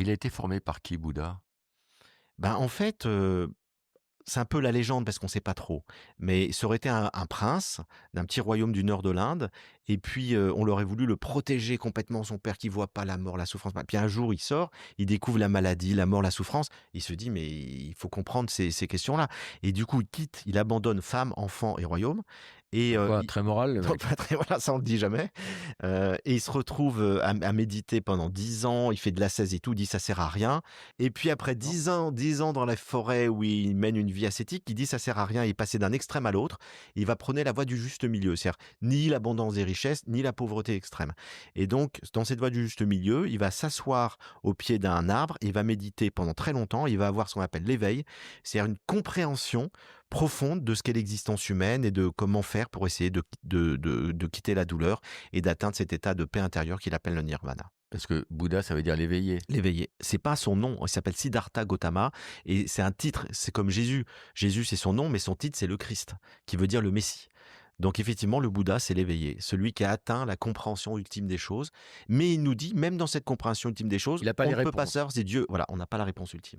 Il a été formé par qui, Bouddha? Ben, en fait, c'est un peu la légende parce qu'on sait pas trop, mais ça aurait été un prince d'un petit royaume du nord de l'Inde et puis, on aurait voulu le protéger complètement, son père qui voit pas la mort, la souffrance. Puis un jour, il sort, il découvre la maladie, la mort, la souffrance. Il se dit: «Mais il faut comprendre ces questions-là» et du coup, il abandonne femme, enfant et royaume et Comme quoi, il très moral, le donc mec. pas très voilà, ça on le dit jamais, et il se retrouve, à méditer pendant 10 ans, il fait de l'ascèse et tout, il dit: «Ça sert à rien» et puis après D'accord. 10 ans dans la forêt où il mène une vie ascétique, il dit: «Ça sert à rien», il est passé d'un extrême à l'autre, il va prôner la voie du juste milieu, c'est-à-dire ni l'abondance des richesses, ni la pauvreté extrême et donc dans cette voie du juste milieu, il va s'asseoir au pied d'un arbre, il va méditer pendant très longtemps, il va avoir ce qu'on appelle l'éveil, c'est-à-dire une compréhension profonde de ce qu'est l'existence humaine et de comment faire pour essayer de quitter la douleur et d'atteindre cet état de paix intérieure qu'il appelle le nirvana. Parce que Bouddha, ça veut dire l'éveillé. L'éveillé. C'est pas son nom, il s'appelle Siddhartha Gautama et c'est un titre, c'est comme Jésus. Jésus, c'est son nom, mais son titre, c'est le Christ, qui veut dire le Messie. Donc effectivement, le Bouddha, c'est l'éveillé, celui qui a atteint la compréhension ultime des choses. Mais il nous dit, même dans cette compréhension ultime des choses, Il a pas on les ne peut pas réponses. savoir si Dieu, voilà, on n'a pas la réponse ultime.